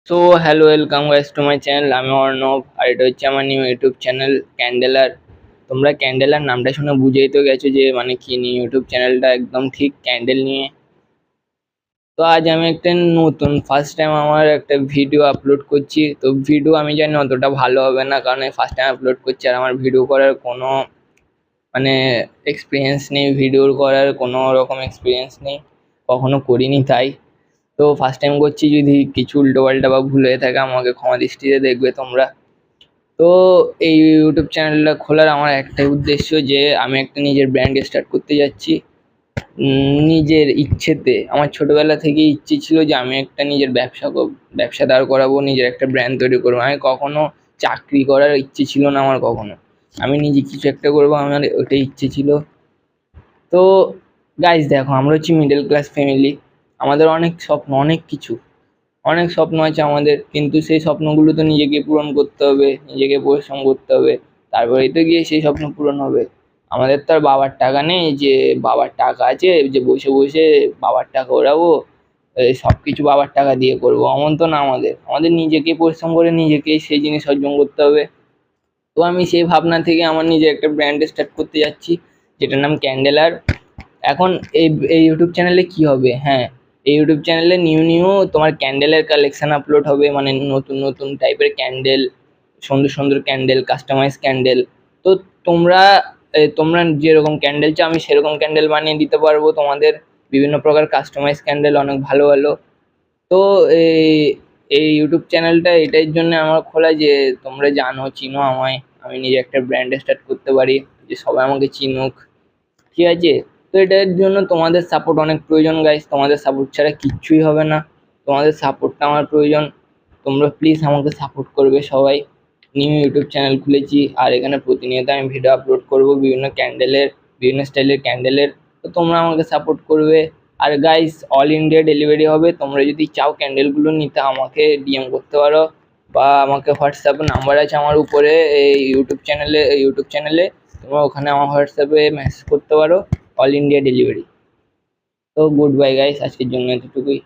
So hello welcome guys to my channel. আমি অর্ণব আর এটা হচ্ছে আমার নিউ ইউটিউব চ্যানেল ক্যান্ডেলার। তোমরা ক্যান্ডেলার নামটা শুনে বুঝেই তো গেছো যে মানে কি নিয়ে ইউটিউব চ্যানেলটা একদম ঠিক ক্যান্ডেল নিয়ে। তো আজ আমি একটা নতুন ফার্স্ট টাইম আমার একটা ভিডিও আপলোড করছি। তো ভিডিও আমি জানি অতটা ভালো হবে না, কারণ ফার্স্ট টাইম আপলোড করছি আর আমার ভিডিও করার কোনো মানে এক্সপিরিয়েন্স নেই, ভিডিওর করার কোনো রকম এক্সপিরিয়েন্স নেই, কখনো করিনি তাই। তো ফার্স্ট টাইম করছি, যদি কিছু উল্টোপাল্টা বা ভুল হয়ে থাকে আমাকে ক্ষমা দৃষ্টিতে দেখবে তোমরা। তো এই ইউটিউব চ্যানেলটা খোলার আমার একটাই উদ্দেশ্য যে আমি একটা নিজের ব্র্যান্ড স্টার্ট করতে যাচ্ছি। নিজের ইচ্ছেতে আমার ছোটবেলা থেকেই ইচ্ছে ছিল যে আমি একটা নিজের ব্যবসা দাঁড় করাবো, নিজের একটা ব্র্যান্ড তৈরি করবো। আমি কখনো চাকরি করার ইচ্ছে ছিল না আমার, কখনো। আমি নিজে কিছু একটা করবো, আমার ওইটাই ইচ্ছে ছিল। তো গাইস দেখো, আমরা হচ্ছি মিডল ক্লাস ফ্যামিলি। আমাদের অনেক স্বপ্ন, অনেক স্বপ্ন আছে আমাদের, কিন্তু সেই স্বপ্নগুলো তো নিজেকে পূরণ করতে হবে, নিজেকে পরিশ্রম করতে হবে, তারপরেই তো গিয়ে সেই স্বপ্ন পূরণ হবে। আমাদের তো আর বাবার টাকা নেই যে বাবার টাকা আছে যে বসে বসে বাবার টাকা ওড়াবো, সব কিছু বাবার টাকা দিয়ে করবো, এমন তো না। আমাদের আমাদের নিজেকে পরিশ্রম করে নিজেকেই সেই জিনিস অর্জন করতে হবে। তো আমি সেই ভাবনা থেকে আমার নিজের একটা ব্র্যান্ড স্টার্ট করতে যাচ্ছি, যেটার নাম ক্যান্ডেলার। এখন এই এই ইউটিউব চ্যানেলে কি হবে, হ্যাঁ, এই ইউটিউব চ্যানেলে নিউ নিউ তোমার ক্যান্ডেলের কালেকশন আপলোড হবে, মানে নতুন নতুন টাইপের ক্যান্ডেল, সুন্দর সুন্দর ক্যান্ডেল, কাস্টমাইজ ক্যান্ডেল। তো তোমরা তোমরা যেরকম ক্যান্ডেল চাও আমি সেরকম ক্যান্ডেল বানিয়ে দিতে পারবো তোমাদের। বিভিন্ন প্রকার কাস্টমাইজ ক্যান্ডেল, অনেক ভালো ভালো। তো এই এই ইউটিউব চ্যানেলটা এটার জন্য আমার খোলা যে তোমরা জানো, চিনো আমায়, আমি নিজে একটা ব্র্যান্ড স্টার্ট করতে পারি, যে সবাই আমাকে চিনুক, ঠিক আছে? তো এটার জন্য তোমাদের সাপোর্ট অনেক প্রয়োজন গাইস, তোমাদের সাপোর্ট ছাড়া কিচ্ছুই হবে না। তোমাদের সাপোর্টটা আমার প্রয়োজন। তোমরা প্লিজ আমাকে সাপোর্ট করবে সবাই। নিউ ইউটিউব চ্যানেল খুলেছি আর এখানে প্রতিনিয়ত আমি ভিডিও আপলোড করব বিভিন্ন ক্যান্ডেলের, বিভিন্ন স্টাইলের ক্যান্ডেলের। তো তোমরা আমাকে সাপোর্ট করবে। আর গাইস, অল ইন্ডিয়া ডেলিভারি হবে। তোমরা যদি চাও ক্যান্ডেলগুলো নিতে আমাকে ডিএম করতে পারো, বা আমাকে হোয়াটসঅ্যাপে নাম্বার আছে আমার উপরে, এই ইউটিউব চ্যানেলে তোমরা ওখানে আমার হোয়াটসঅ্যাপে মেসেজ করতে পারো। All India delivery. তো গুড বাই গাইস, আজকের জন্য এতটুকুই।